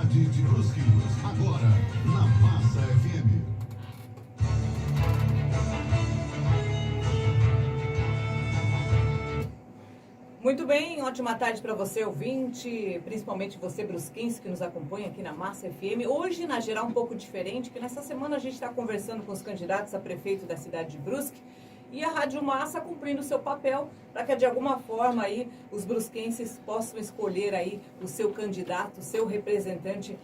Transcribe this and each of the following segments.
Cidade de Brusque, agora na Massa FM. Muito bem, ótima tarde para você, ouvinte, principalmente você, brusquense, que nos acompanha aqui na Massa FM. Hoje, na geral, um pouco diferente, que nessa semana a gente está conversando com os candidatos a prefeito da cidade de Brusque e a Rádio Massa cumprindo o seu papel para que, de alguma forma, aí, os brusquenses possam escolher aí o seu candidato, o seu representante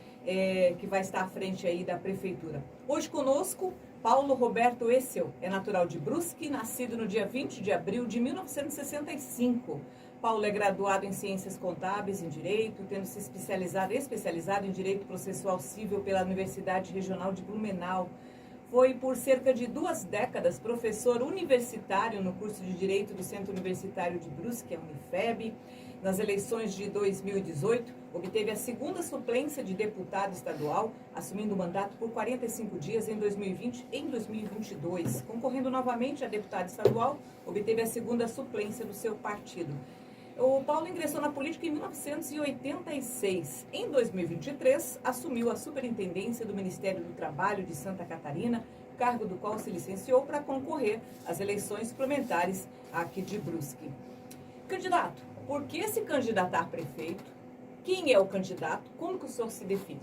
que vai estar à frente aí da prefeitura. Hoje conosco, Paulo Roberto Essel, é natural de Brusque, nascido no dia 20 de abril de 1965. Paulo é graduado em Ciências Contábeis em Direito, tendo se especializado em Direito Processual Civil pela Universidade Regional de Blumenau. Foi por cerca de 2 décadas professor universitário no curso de Direito do Centro Universitário de Brusque, a Unifeb. Nas eleições de 2018, obteve a 2ª suplência de deputado estadual, assumindo o mandato por 45 dias em 2020 e em 2022. Concorrendo novamente a deputado estadual, obteve a 2ª suplência do seu partido. O Paulo ingressou na política em 1986. Em 2023, assumiu a superintendência do Ministério do Trabalho de Santa Catarina, cargo do qual se licenciou para concorrer às eleições suplementares aqui de Brusque. Candidato, por que se candidatar a prefeito? Quem é o candidato? Como que o senhor se define?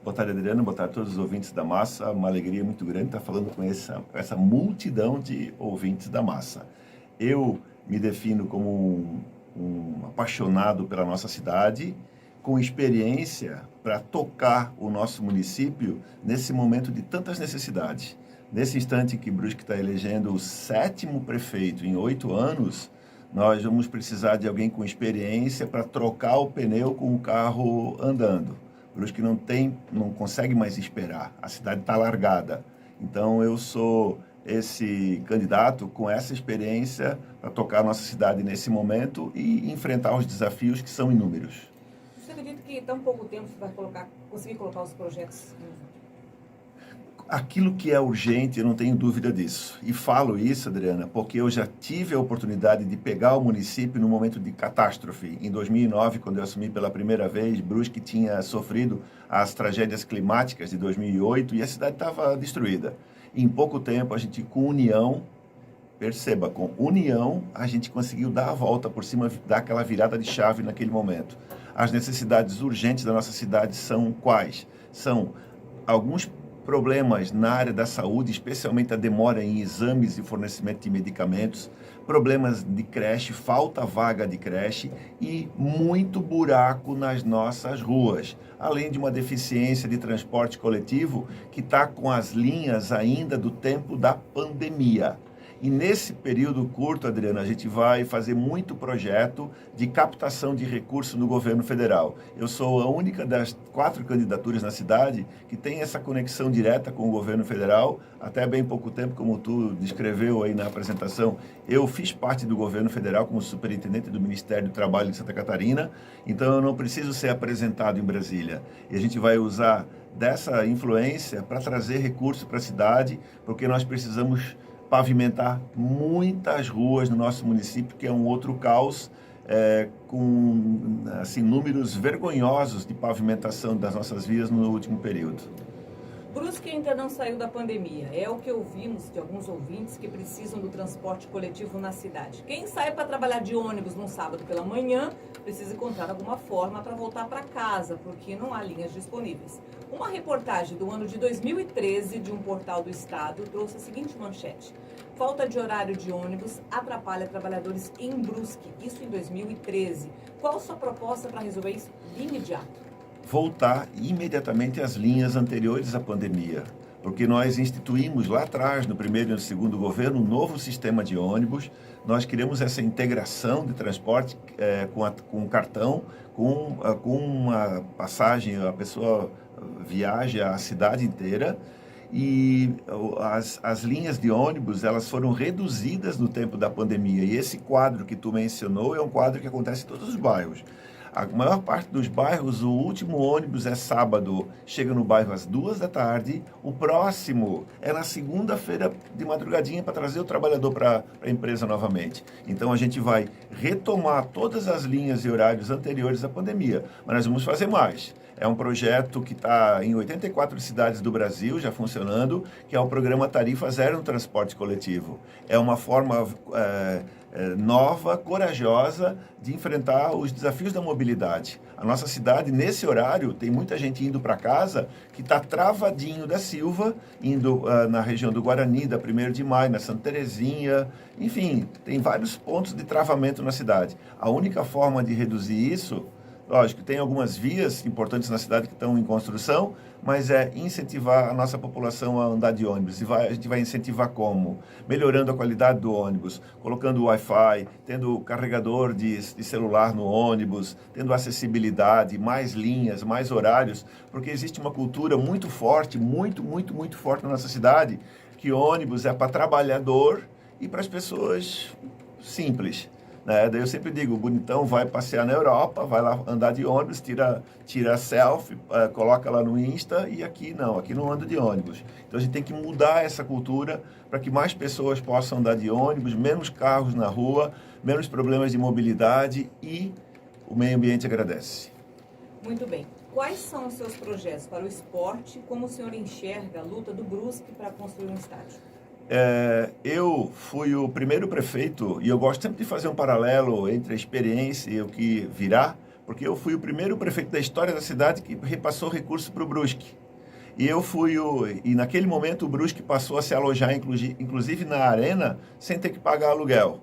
Boa tarde, Adriano. Boa tarde a todos os ouvintes da Massa. Uma alegria muito grande estar falando com essa multidão de ouvintes da Massa. Eu me defino como um apaixonado pela nossa cidade, com experiência para tocar o nosso município nesse momento de tantas necessidades. Nesse instante que Brusque está elegendo o 7º prefeito em 8 anos, nós vamos precisar de alguém com experiência para trocar o pneu com o carro andando. Brusque não consegue mais esperar, a cidade está largada. Então eu sou esse candidato com essa experiência para tocar a nossa cidade nesse momento e enfrentar os desafios que são inúmeros. Você acredita que em tão pouco tempo você vai conseguir colocar os projetos? Aquilo que é urgente, eu não tenho dúvida disso. E falo isso, Adriana, porque eu já tive a oportunidade de pegar o município no momento de catástrofe. Em 2009, quando eu assumi pela primeira vez, Brusque tinha sofrido as tragédias climáticas de 2008 e a cidade estava destruída. Em pouco tempo, a gente, com união, perceba, com união, a gente conseguiu dar a volta por cima, dar aquela virada de chave naquele momento. As necessidades urgentes da nossa cidade são quais? São alguns problemas na área da saúde, especialmente a demora em exames e fornecimento de medicamentos, problemas de creche, falta vaga de creche e muito buraco nas nossas ruas, além de uma deficiência de transporte coletivo que está com as linhas ainda do tempo da pandemia. E nesse período curto, Adriana, a gente vai fazer muito projeto de captação de recursos no governo federal. Eu sou a única das 4 candidaturas na cidade que tem essa conexão direta com o governo federal. Até bem pouco tempo, como tu descreveu aí na apresentação, eu fiz parte do governo federal como superintendente do Ministério do Trabalho de Santa Catarina, então eu não preciso ser apresentado em Brasília. E a gente vai usar dessa influência para trazer recursos para a cidade, porque nós precisamos pavimentar muitas ruas no nosso município, que é um outro caos, com assim, números vergonhosos de pavimentação das nossas vias no último período. Brusque ainda não saiu da pandemia. É o que ouvimos de alguns ouvintes que precisam do transporte coletivo na cidade. Quem sai para trabalhar de ônibus num sábado pela manhã precisa encontrar alguma forma para voltar para casa, porque não há linhas disponíveis. Uma reportagem do ano de 2013 de um portal do estado trouxe a seguinte manchete: falta de horário de ônibus atrapalha trabalhadores em Brusque. Isso em 2013. Qual a sua proposta para resolver isso de imediato? Voltar imediatamente às linhas anteriores à pandemia, porque nós instituímos lá atrás, no primeiro e no segundo governo, um novo sistema de ônibus. Nós queremos essa integração de transporte com cartão, com uma passagem, a pessoa viaja a cidade inteira, e as linhas de ônibus, elas foram reduzidas no tempo da pandemia, e esse quadro que tu mencionou é um quadro que acontece em todos os bairros. A maior parte dos bairros, o último ônibus é sábado, chega no bairro às 2 da tarde, o próximo é na segunda-feira de madrugadinha para trazer o trabalhador para a empresa novamente. Então a gente vai retomar todas as linhas e horários anteriores à pandemia, mas nós vamos fazer mais. É um projeto que está em 84 cidades do Brasil, já funcionando, que é o programa Tarifa Zero no Transporte Coletivo. É uma forma nova, corajosa, de enfrentar os desafios da mobilidade. A nossa cidade, nesse horário, tem muita gente indo para casa que está travadinho da Silva, indo na região do Guarani, da 1º de Maio, na Santa Terezinha, enfim, tem vários pontos de travamento na cidade. A única forma de reduzir isso, lógico, tem algumas vias importantes na cidade que estão em construção, mas é incentivar a nossa população a andar de ônibus. E a gente vai incentivar como? Melhorando a qualidade do ônibus, colocando Wi-Fi, tendo carregador de celular no ônibus, tendo acessibilidade, mais linhas, mais horários, porque existe uma cultura muito forte, muito forte na nossa cidade, que ônibus é para trabalhador e para as pessoas simples. Daí eu sempre digo, o bonitão vai passear na Europa, vai lá andar de ônibus, tira selfie, coloca lá no Insta, e aqui não anda de ônibus. Então a gente tem que mudar essa cultura para que mais pessoas possam andar de ônibus, menos carros na rua, menos problemas de mobilidade, e o meio ambiente agradece. Muito bem. Quais são os seus projetos para o esporte? Como o senhor enxerga a luta do Brusque para construir um estádio? Eu fui o primeiro prefeito, e eu gosto sempre de fazer um paralelo entre a experiência e o que virá, porque eu fui o primeiro prefeito da história da cidade que repassou recursos para o Brusque. E naquele momento o Brusque passou a se alojar, inclusive na arena, sem ter que pagar aluguel.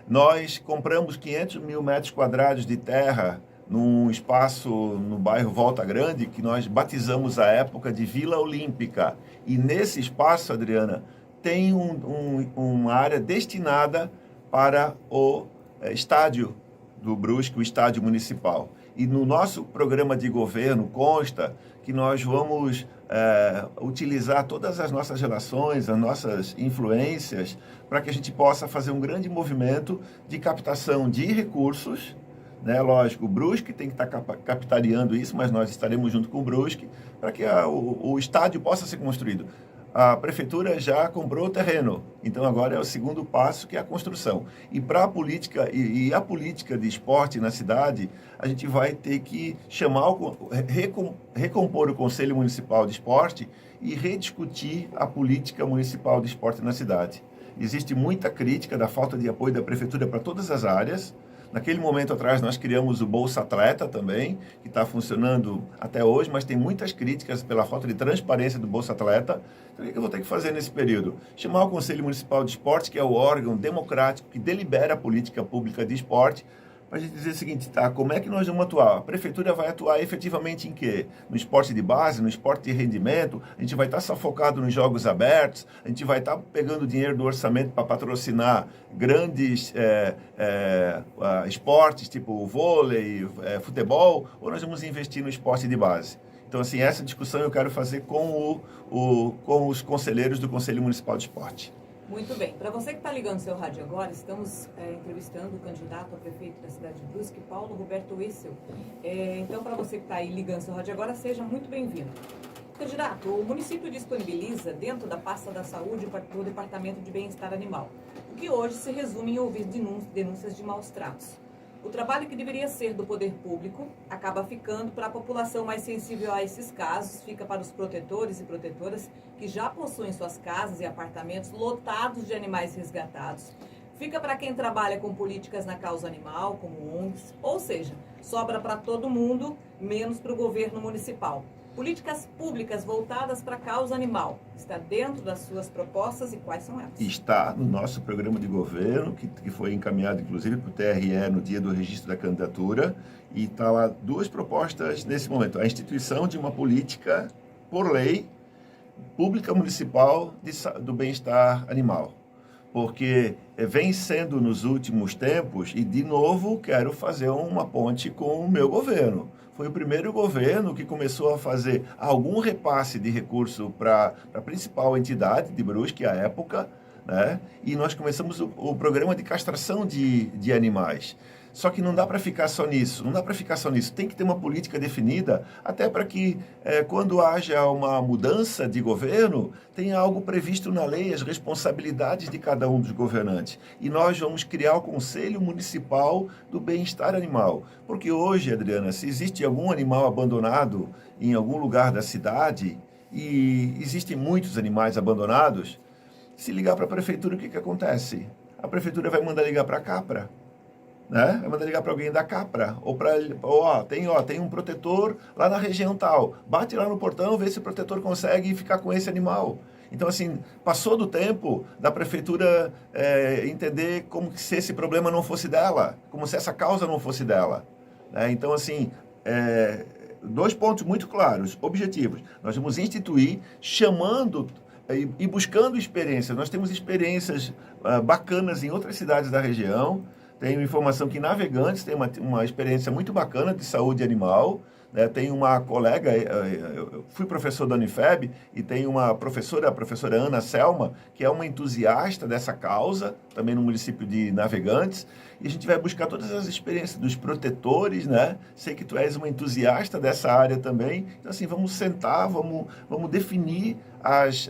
Nós compramos 500 mil metros quadrados de terra num espaço no bairro Volta Grande, que nós batizamos à época de Vila Olímpica. E nesse espaço, Adriana, tem uma área destinada para o estádio do Brusque, o estádio municipal. E no nosso programa de governo consta que nós vamos utilizar todas as nossas relações, as nossas influências, para que a gente possa fazer um grande movimento de captação de recursos, né? Lógico, o Brusque tem que estar capitaneando isso, mas nós estaremos junto com o Brusque para que o estádio possa ser construído. A prefeitura já comprou o terreno, então agora é o segundo passo, que é a construção. E para a política a política de esporte na cidade, a gente vai ter que recompor o Conselho Municipal de Esporte e rediscutir a política municipal de esporte na cidade. Existe muita crítica da falta de apoio da prefeitura para todas as áreas. Naquele momento atrás, nós criamos o Bolsa Atleta também, que está funcionando até hoje, mas tem muitas críticas pela falta de transparência do Bolsa Atleta. Então, o que eu vou ter que fazer nesse período? Chamar o Conselho Municipal de Esporte, que é o órgão democrático que delibera a política pública de esporte, para a gente dizer o seguinte, tá, como é que nós vamos atuar? A prefeitura vai atuar efetivamente em quê? No esporte de base, no esporte de rendimento, a gente vai estar só focado nos jogos abertos, a gente vai estar pegando dinheiro do orçamento para patrocinar grandes esportes, tipo vôlei, futebol, ou nós vamos investir no esporte de base? Então, assim, essa discussão eu quero fazer com os conselheiros do Conselho Municipal de Esporte. Muito bem. Para você que está ligando seu rádio agora, estamos entrevistando o candidato a prefeito da cidade de Brusque, Paulo Roberto Wissel. Então, para você que está aí ligando seu rádio agora, seja muito bem-vindo. Candidato, o município disponibiliza dentro da pasta da saúde o Departamento de Bem-Estar Animal, o que hoje se resume em ouvir denúncias de maus tratos. O trabalho que deveria ser do poder público acaba ficando para a população mais sensível a esses casos, fica para os protetores e protetoras que já possuem suas casas e apartamentos lotados de animais resgatados. Fica para quem trabalha com políticas na causa animal, como ONGs, ou seja, sobra para todo mundo, menos para o governo municipal. Políticas públicas voltadas para a causa animal. Está dentro das suas propostas e quais são elas? Está no nosso programa de governo, que foi encaminhado inclusive para o TRE no dia do registro da candidatura, e está lá duas propostas nesse momento. A instituição de uma política, por lei, pública municipal do bem-estar animal. Porque vem sendo nos últimos tempos, e de novo quero fazer uma ponte com o meu governo. Foi o primeiro governo que começou a fazer algum repasse de recurso para a principal entidade de Brusque, à época, né? E nós começamos o programa de castração de animais. Só que não dá para ficar só nisso, Tem que ter uma política definida, até para que, quando haja uma mudança de governo, tenha algo previsto na lei, as responsabilidades de cada um dos governantes. E nós vamos criar o Conselho Municipal do Bem-Estar Animal. Porque hoje, Adriana, se existe algum animal abandonado em algum lugar da cidade, e existem muitos animais abandonados, se ligar para a prefeitura, o que acontece? A prefeitura vai mandar ligar para a Capra, né? Vai mandar ligar para alguém da Capra, ou para, tem um protetor lá na região tal, bate lá no portão, vê se o protetor consegue ficar com esse animal. Então, assim, passou do tempo da prefeitura entender como se esse problema não fosse dela, como se essa causa não fosse dela, né? Então, assim, 2 pontos muito claros, objetivos. Nós vamos instituir, chamando e buscando experiências. Nós temos experiências bacanas em outras cidades da região. Tenho informação que Navegantes tem uma experiência muito bacana de saúde animal, né? Tem uma colega, eu fui professor da Unifeb, e tem uma professora, a professora Ana Selma, que é uma entusiasta dessa causa, também no município de Navegantes, e a gente vai buscar todas as experiências dos protetores, né? Sei que tu és uma entusiasta dessa área também, então assim, vamos sentar, vamos definir as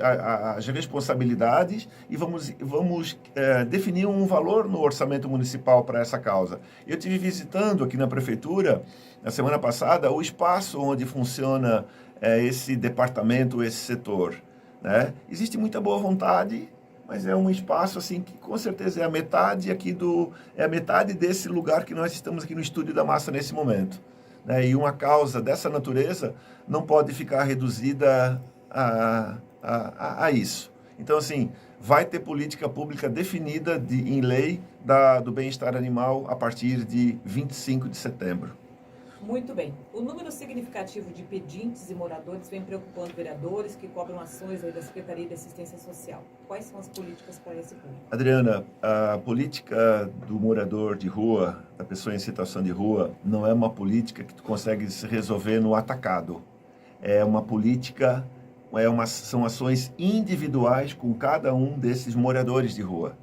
responsabilidades e vamos definir um valor no orçamento municipal para essa causa. Eu estive visitando aqui na prefeitura, na semana passada, o espaço onde funciona esse departamento, esse setor, né? Existe muita boa vontade, mas é um espaço assim que com certeza é a metade desse lugar que nós estamos aqui no Estúdio da Massa nesse momento, né? E uma causa dessa natureza não pode ficar reduzida a isso. Então, assim, vai ter política pública definida em lei do bem-estar animal a partir de 25 de setembro. Muito bem. O número significativo de pedintes e moradores vem preocupando vereadores que cobram ações aí da Secretaria de Assistência Social. Quais são as políticas para esse público? Adriana, a política do morador de rua, da pessoa em situação de rua, não é uma política que tu consegue se resolver no atacado. É uma política, são ações individuais com cada um desses moradores de rua.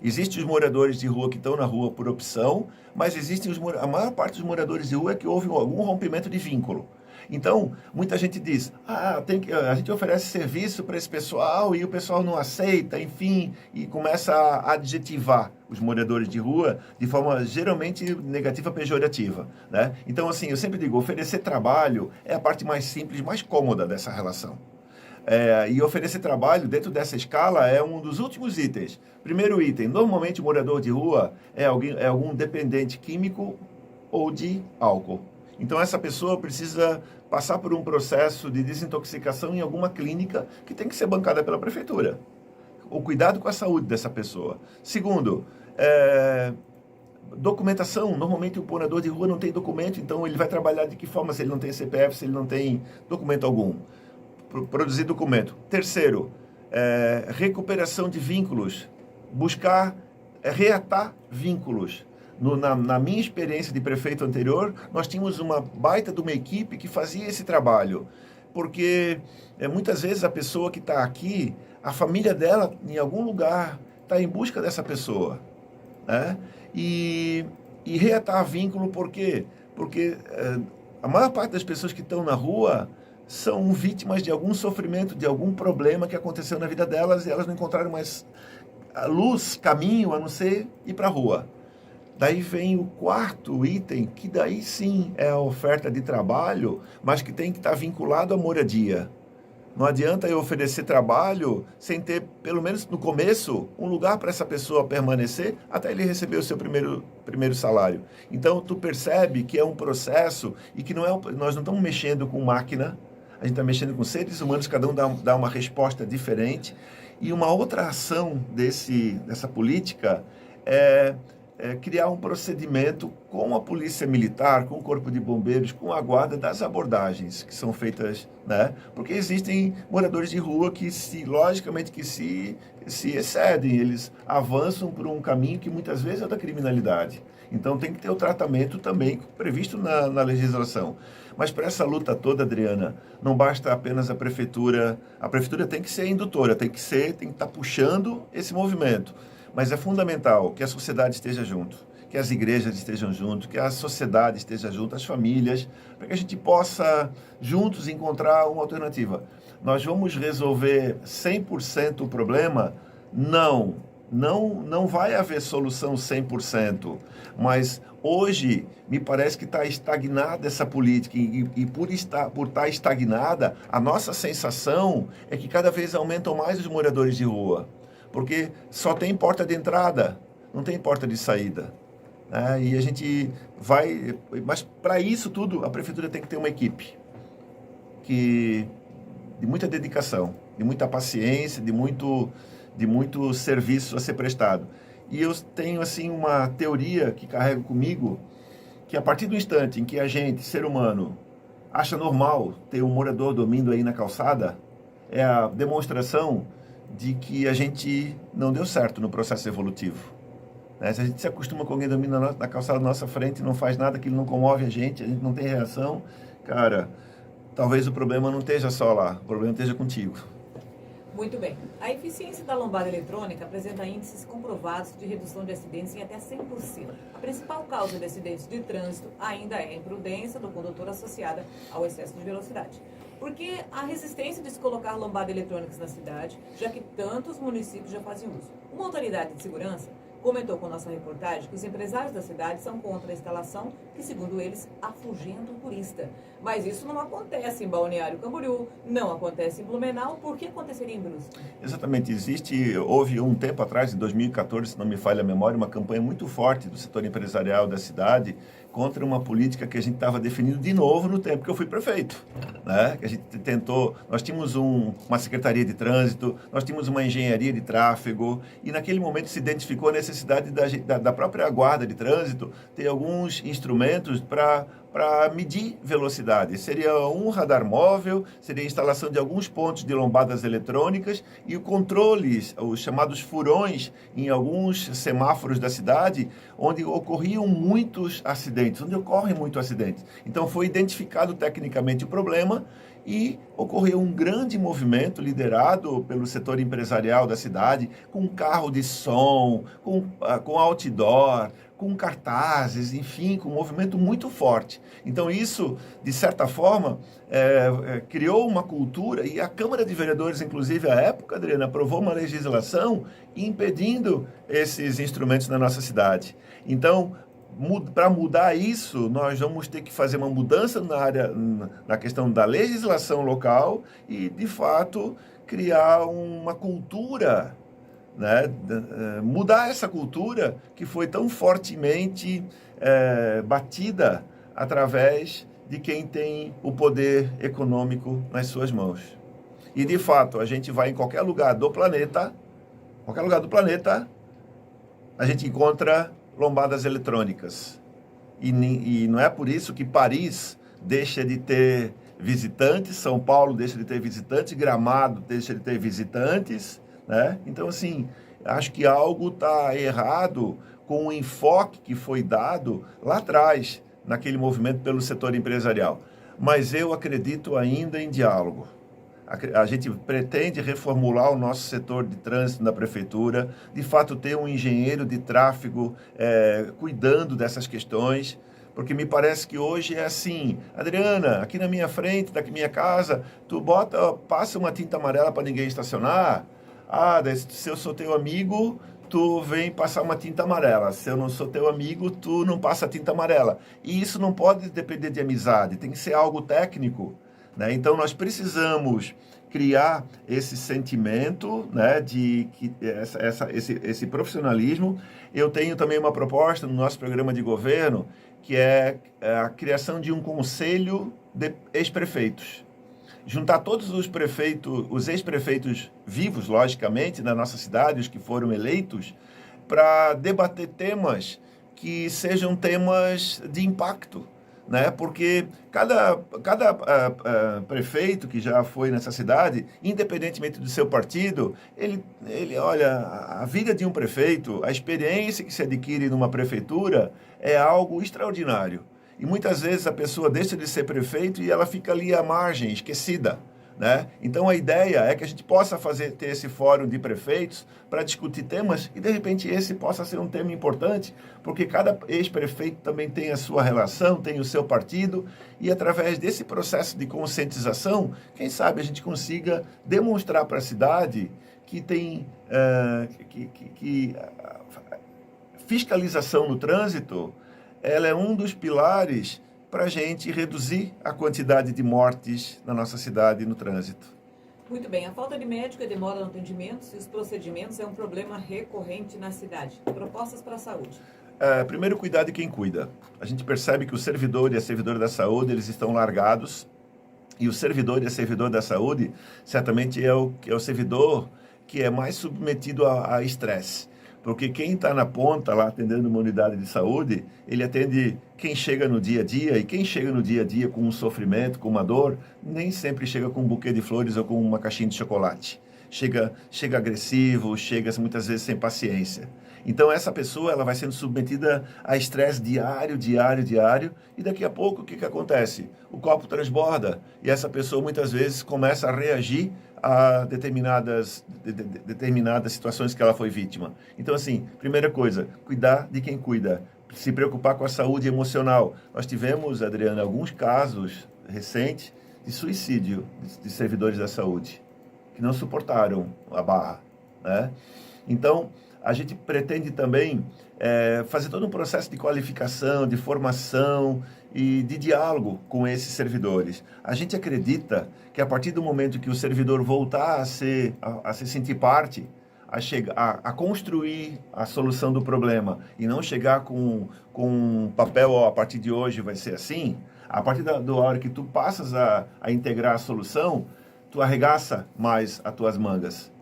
Existem os moradores de rua que estão na rua por opção, mas existem a maior parte dos moradores de rua é que houve algum rompimento de vínculo. Então, muita gente diz, a gente oferece serviço para esse pessoal e o pessoal não aceita, enfim, e começa a adjetivar os moradores de rua de forma geralmente negativa, pejorativa, né? Então, assim, eu sempre digo, oferecer trabalho é a parte mais simples, mais cômoda dessa relação. E oferecer trabalho dentro dessa escala é um dos últimos itens. Primeiro item, normalmente o morador de rua é algum dependente químico ou de álcool. Então essa pessoa precisa passar por um processo de desintoxicação em alguma clínica que tem que ser bancada pela prefeitura. O cuidado com a saúde dessa pessoa. Segundo, documentação. Normalmente o morador de rua não tem documento, então ele vai trabalhar de que forma se ele não tem CPF, se ele não tem documento algum? Produzir documento. Terceiro, recuperação de vínculos, buscar reatar vínculos. Na minha experiência de prefeito anterior, nós tínhamos uma baita de uma equipe que fazia esse trabalho, porque muitas vezes a pessoa que está aqui, a família dela, em algum lugar, está em busca dessa pessoa, né? E reatar vínculo, por quê? Porque a maior parte das pessoas que estão na rua são vítimas de algum sofrimento, de algum problema que aconteceu na vida delas e elas não encontraram mais luz, caminho, a não ser ir para a rua. Daí vem o quarto item, que daí sim é a oferta de trabalho, mas que tem que estar vinculado à moradia. Não adianta eu oferecer trabalho sem ter, pelo menos no começo, um lugar para essa pessoa permanecer até ele receber o seu primeiro salário. Então, tu percebe que é um processo e que nós não estamos mexendo com máquina, a gente está mexendo com seres humanos, cada um dá uma resposta diferente. E uma outra ação dessa política é criar um procedimento com a polícia militar, com o corpo de bombeiros, com a guarda das abordagens que são feitas, né? Porque existem moradores de rua que logicamente se excedem, eles avançam por um caminho que muitas vezes é da criminalidade. Então tem que ter o tratamento também previsto na legislação. Mas para essa luta toda, Adriana, não basta apenas a prefeitura tem que ser indutora, tem que estar puxando esse movimento. Mas é fundamental que a sociedade esteja junto, que as igrejas estejam juntos, que a sociedade esteja junto, as famílias, para que a gente possa juntos encontrar uma alternativa. Nós vamos resolver 100% o problema? Não vai haver solução 100%, mas hoje me parece que está estagnada essa política e por estar estagnada, a nossa sensação é que cada vez aumentam mais os moradores de rua, porque só tem porta de entrada, não tem porta de saída. Né? E a gente vai... Mas para isso tudo, a prefeitura tem que ter uma equipe de muita dedicação, de muita paciência, de muito serviço a ser prestado. E eu tenho, assim, uma teoria que carrego comigo, que a partir do instante em que a gente, ser humano, acha normal ter um morador dormindo aí na calçada, é a demonstração de que a gente não deu certo no processo evolutivo. Né? Se a gente se acostuma com alguém dormindo na calçada da nossa frente, não faz nada, que ele não comove a gente não tem reação, cara, talvez o problema não esteja só lá, o problema esteja contigo. Muito bem. A eficiência da lombada eletrônica apresenta índices comprovados de redução de acidentes em até 100%. A principal causa de acidentes de trânsito ainda é a imprudência do condutor associada ao excesso de velocidade. Porque a resistência de se colocar lombada eletrônicas na cidade, já que tantos municípios já fazem uso. Uma autoridade de segurança comentou com nossa reportagem que os empresários da cidade são contra a instalação, que, segundo eles, afugenta o turista. Mas isso não acontece em Balneário Camboriú, não acontece em Blumenau, por que aconteceria em Brusque? Exatamente, houve um tempo atrás, em 2014, se não me falha a memória, uma campanha muito forte do setor empresarial da cidade contra uma política que a gente estava definindo de novo no tempo que eu fui prefeito. Né? Que a gente tentou, nós tínhamos uma secretaria de trânsito, nós tínhamos uma engenharia de tráfego, e naquele momento se identificou a necessidade da própria guarda de trânsito ter alguns instrumentos para medir velocidade. Seria um radar móvel, seria a instalação de alguns pontos de lombadas eletrônicas e o controle, os chamados furões, em alguns semáforos da cidade, onde ocorriam muitos acidentes, onde ocorrem muitos acidentes. Então foi identificado tecnicamente o problema e ocorreu um grande movimento liderado pelo setor empresarial da cidade, com carro de som, com outdoor, com cartazes, enfim, com um movimento muito forte. Então isso, de certa forma, criou uma cultura, e a Câmara de Vereadores, inclusive, à época, Adriana, aprovou uma legislação impedindo esses instrumentos na nossa cidade. Então, para mudar isso, nós vamos ter que fazer uma mudança na questão da legislação local e, de fato, criar uma cultura, né? Mudar essa cultura que foi tão fortemente batida através de quem tem o poder econômico nas suas mãos. E, de fato, a gente vai em qualquer lugar do planeta, a gente encontra lombadas eletrônicas. E não é por isso que Paris deixa de ter visitantes, São Paulo deixa de ter visitantes, Gramado deixa de ter visitantes, né? Então, assim, acho que algo está errado com o enfoque que foi dado lá atrás, naquele movimento pelo setor empresarial. Mas eu acredito ainda em diálogo. A gente pretende reformular o nosso setor de trânsito na prefeitura, de fato ter um engenheiro de tráfego cuidando dessas questões, porque me parece que hoje é assim: Adriana, aqui na minha frente, da minha casa, passa uma tinta amarela para ninguém estacionar. Se eu sou teu amigo, tu vem passar uma tinta amarela. Se eu não sou teu amigo, tu não passa tinta amarela. E isso não pode depender de amizade, tem que ser algo técnico. Né? Então, nós precisamos criar esse sentimento, né, de que esse profissionalismo. Eu tenho também uma proposta no nosso programa de governo, que é a criação de um conselho de ex-prefeitos. Juntar todos os prefeitos, os ex-prefeitos vivos, logicamente, da nossa cidade, os que foram eleitos, para debater temas que sejam temas de impacto. Né? Porque cada prefeito que já foi nessa cidade, independentemente do seu partido, ele olha, a vida de um prefeito, a experiência que se adquire numa prefeitura é algo extraordinário. E muitas vezes a pessoa deixa de ser prefeito e ela fica ali à margem, esquecida. né? Então a ideia é que a gente possa ter esse fórum de prefeitos para discutir temas e de repente esse possa ser um tema importante, porque cada ex-prefeito também tem a sua relação, tem o seu partido e através desse processo de conscientização, quem sabe a gente consiga demonstrar para a cidade que tem fiscalização no trânsito, ela é um dos pilares para a gente reduzir a quantidade de mortes na nossa cidade no trânsito. Muito bem, a falta de médico e demora no atendimento e os procedimentos é um problema recorrente na cidade. Propostas para a saúde. Primeiro, cuidar de quem cuida. A gente percebe que o servidor e a servidora da saúde, eles estão largados, e o servidor e a servidora da saúde, certamente é o servidor que é mais submetido a estresse. Porque quem está na ponta lá atendendo uma unidade de saúde, ele atende quem chega no dia a dia, e quem chega no dia a dia com um sofrimento, com uma dor, nem sempre chega com um buquê de flores ou com uma caixinha de chocolate. Chega agressivo, chega muitas vezes sem paciência. Então essa pessoa ela vai sendo submetida a estresse diário, e daqui a pouco o que acontece? O copo transborda e essa pessoa muitas vezes começa a reagir a determinadas situações que ela foi vítima. Então, assim, primeira coisa, cuidar de quem cuida, se preocupar com a saúde emocional. Nós tivemos, Adriana, alguns casos recentes de suicídio de servidores da saúde, que não suportaram a barra, né? Então, a gente pretende também fazer todo um processo de qualificação, de formação e de diálogo com esses servidores. A gente acredita que a partir do momento que o servidor voltar a se sentir parte, a construir a solução do problema e não chegar com um papel, a partir de hoje vai ser assim, a partir da hora que tu passas a integrar a solução, tu arregaça mais as tuas mangas.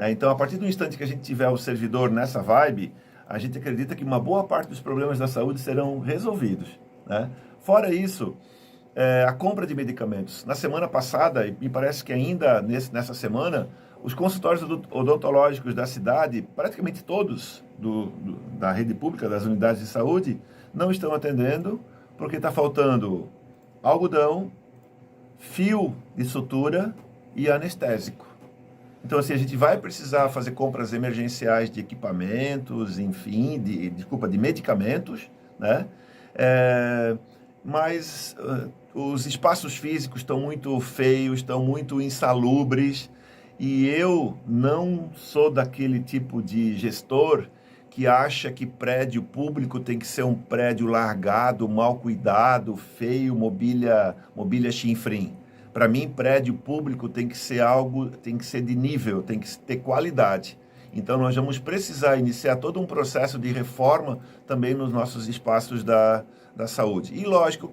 Então, a partir do instante que a gente tiver o servidor nessa vibe, a gente acredita que uma boa parte dos problemas da saúde serão resolvidos, né? Fora isso, a compra de medicamentos. Na semana passada, e me parece que ainda nessa semana, os consultórios odontológicos da cidade, praticamente todos da rede pública, das unidades de saúde, não estão atendendo porque está faltando algodão, fio de sutura e anestésico. Então, assim, a gente vai precisar fazer compras emergenciais de equipamentos, enfim, de medicamentos, né? Mas os espaços físicos estão muito feios, estão muito insalubres, e eu não sou daquele tipo de gestor que acha que prédio público tem que ser um prédio largado, mal cuidado, feio, mobília chinfrim. Para mim, prédio público tem que ser de nível, tem que ter qualidade. Então, nós vamos precisar iniciar todo um processo de reforma também nos nossos espaços da saúde. E, lógico,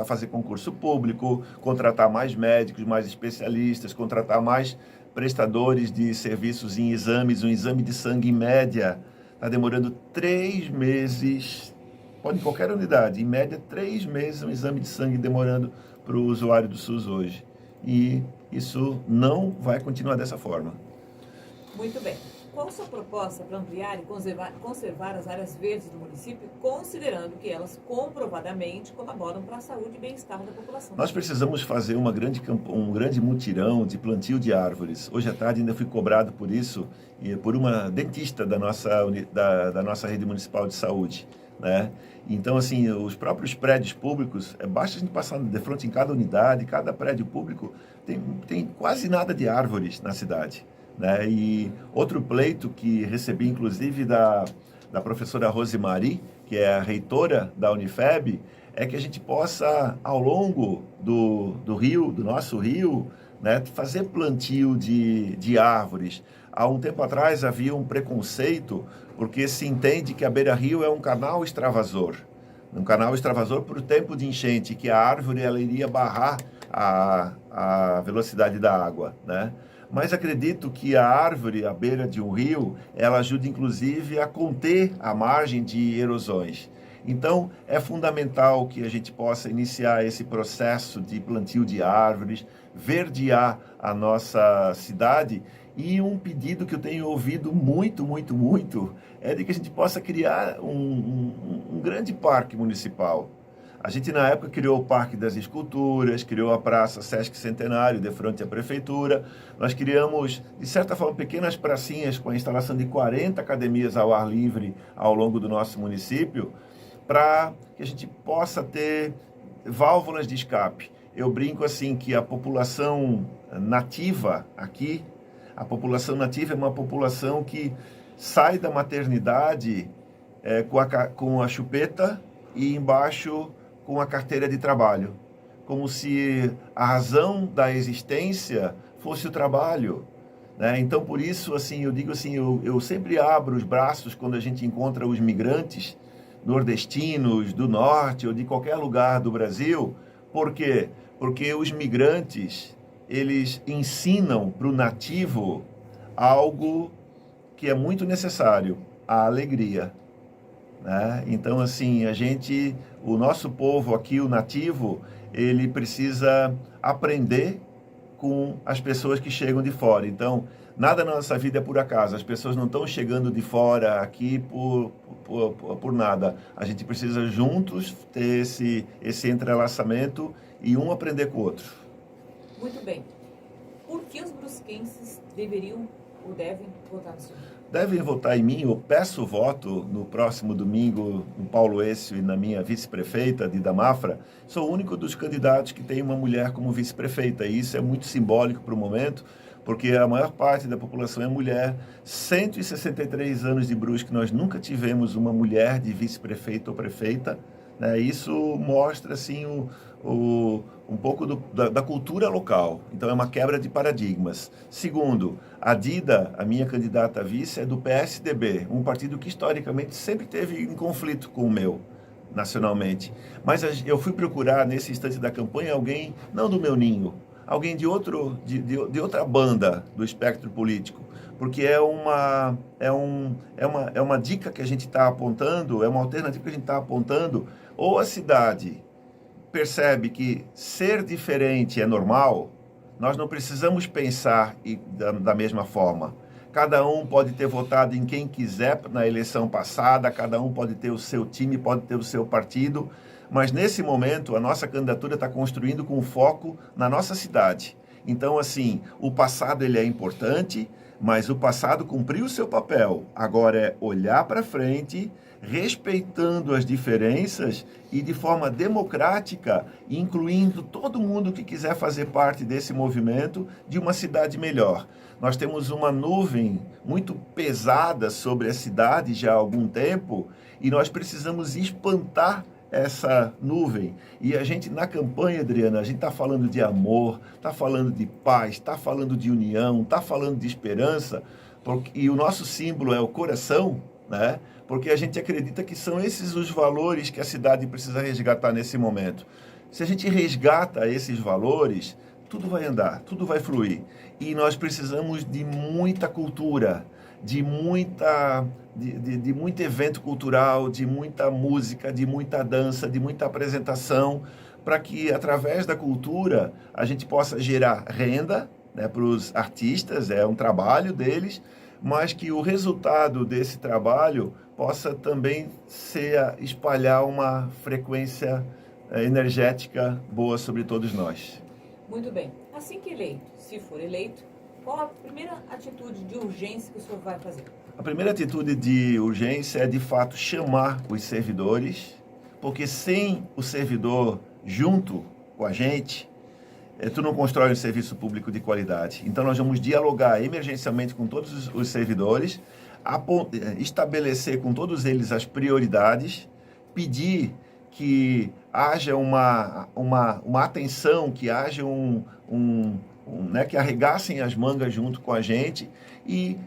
fazer concurso público, contratar mais médicos, mais especialistas, contratar mais prestadores de serviços em exames. Um exame de sangue, em média, está demorando 3 meses, pode em qualquer unidade, em média 3 meses um exame de sangue demorando para o usuário do SUS hoje. E isso não vai continuar dessa forma. Muito bem. Qual a sua proposta para ampliar e conservar as áreas verdes do município, considerando que elas comprovadamente colaboram para a saúde e bem-estar da população? Nós precisamos fazer um grande mutirão de plantio de árvores. Hoje à tarde ainda fui cobrado por isso, por uma dentista da nossa rede municipal de saúde, né? Então, assim, os próprios prédios públicos, basta a gente passar de frente em cada unidade, cada prédio público tem quase nada de árvores na cidade, né? E outro pleito que recebi, inclusive, da professora Rosemary, que é a reitora da Unifeb, é que a gente possa, ao longo do nosso rio, né, fazer plantio de árvores. Há um tempo atrás havia um preconceito, porque se entende que a beira-rio é um canal extravasor. Um canal extravasor por tempo de enchente, que a árvore ela iria barrar a velocidade da água, né? Mas acredito que a árvore à beira de um rio, ela ajuda inclusive a conter a margem de erosões. Então, é fundamental que a gente possa iniciar esse processo de plantio de árvores, verdear a nossa cidade. E um pedido que eu tenho ouvido muito é de que a gente possa criar um grande parque municipal. A gente, na época, criou o Parque das Esculturas, criou a Praça Sesc Centenário, de frente à Prefeitura. Nós criamos, de certa forma, pequenas pracinhas com a instalação de 40 academias ao ar livre ao longo do nosso município, para que a gente possa ter válvulas de escape. Eu brinco assim que a população nativa aqui, a população nativa é uma população que sai da maternidade com a chupeta e embaixo com a carteira de trabalho, como se a razão da existência fosse o trabalho, né? Então, por isso, assim, eu digo assim, eu sempre abro os braços quando a gente encontra os migrantes nordestinos, do norte ou de qualquer lugar do Brasil. Por quê? Porque os migrantes, eles ensinam para o nativo algo que é muito necessário, a alegria, né? Então, assim, o nosso povo aqui, o nativo, ele precisa aprender com as pessoas que chegam de fora. Então, nada na nossa vida é por acaso. As pessoas não estão chegando de fora aqui por nada. A gente precisa juntos ter esse entrelaçamento e um aprender com o outro. Muito bem. Por que os brusquenses deveriam ou devem votar no senhor? Devem votar em mim. Eu peço voto no próximo domingo no Paulo Écio e na minha vice-prefeita, Dida Mafra. Sou o único dos candidatos que tem uma mulher como vice-prefeita. E isso é muito simbólico para o momento, porque a maior parte da população é mulher. 163 anos de Brusque, nós nunca tivemos uma mulher de vice-prefeito ou prefeita, né? Isso mostra assim, um pouco da cultura local. Então, é uma quebra de paradigmas. Segundo, a Dida, a minha candidata a vice, é do PSDB, um partido que historicamente sempre teve em conflito com o meu, nacionalmente. Mas eu fui procurar, nesse instante da campanha, alguém, não do meu ninho, alguém de outra banda do espectro político, porque é uma dica que a gente está apontando, é uma alternativa que a gente está apontando. Ou a cidade percebe que ser diferente é normal, nós não precisamos pensar da mesma forma. Cada um pode ter votado em quem quiser na eleição passada, cada um pode ter o seu time, pode ter o seu partido, mas nesse momento a nossa candidatura está construindo com foco na nossa cidade. Então, assim, o passado ele é importante, mas o passado cumpriu o seu papel. Agora é olhar para frente, respeitando as diferenças e de forma democrática, incluindo todo mundo que quiser fazer parte desse movimento de uma cidade melhor. Nós temos uma nuvem muito pesada sobre a cidade já há algum tempo e nós precisamos espantar essa nuvem. E a gente, na campanha, Adriana, a gente está falando de amor, está falando de paz, está falando de união, está falando de esperança, e o nosso símbolo é o coração, né? Porque a gente acredita que são esses os valores que a cidade precisa resgatar nesse momento. Se a gente resgata esses valores, tudo vai andar, tudo vai fluir. E nós precisamos de muita cultura, de muito evento cultural, de muita música, de muita dança, de muita apresentação, para que, através da cultura, a gente possa gerar renda, né, para os artistas, é um trabalho deles, mas que o resultado desse trabalho possa também espalhar uma frequência energética boa sobre todos nós. Muito bem. Assim que eleito, se for eleito, qual a primeira atitude de urgência que o senhor vai fazer? A primeira atitude de urgência é, de fato, chamar os servidores, porque sem o servidor junto com a gente, tu não constrói um serviço público de qualidade. Então, nós vamos dialogar emergencialmente com todos os servidores, estabelecer com todos eles as prioridades, pedir que haja uma atenção, que haja né, que arregassem as mangas junto com a gente e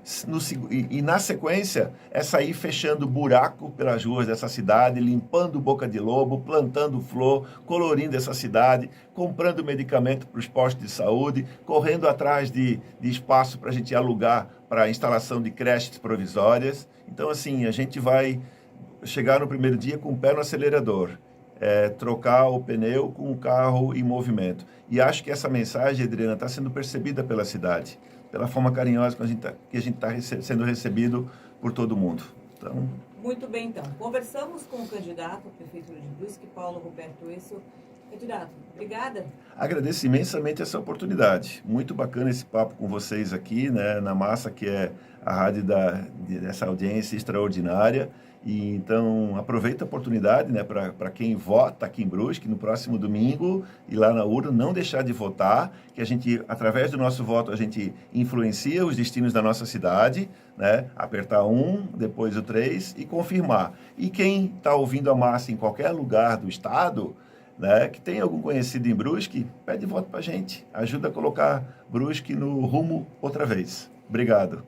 na sequência é sair fechando buraco pelas ruas dessa cidade, limpando boca de lobo, plantando flor, colorindo essa cidade, comprando medicamento para os postos de saúde, correndo atrás de espaço para a gente alugar para a instalação de creches provisórias. Então, assim, a gente vai chegar no primeiro dia com o pé no acelerador, trocar o pneu com o carro em movimento. E acho que essa mensagem, Adriana, está sendo percebida pela cidade, pela forma carinhosa que a gente está sendo recebido por todo mundo. Então, Muito bem, então. Conversamos com o candidato à Prefeitura de Brusque, Paulo Roberto Wessel. Candidato, obrigada. Agradeço imensamente essa oportunidade. Muito bacana esse papo com vocês aqui, né, na Massa, que é a rádio dessa audiência extraordinária. E então aproveita a oportunidade, né, para quem vota aqui em Brusque no próximo domingo e lá na urna não deixar de votar, que a gente, através do nosso voto, a gente influencia os destinos da nossa cidade, né, apertar 1, depois o 3 e confirmar. E quem está ouvindo a Massa em qualquer lugar do estado, né, que tem algum conhecido em Brusque, pede voto para a gente, ajuda a colocar Brusque no rumo outra vez. Obrigado.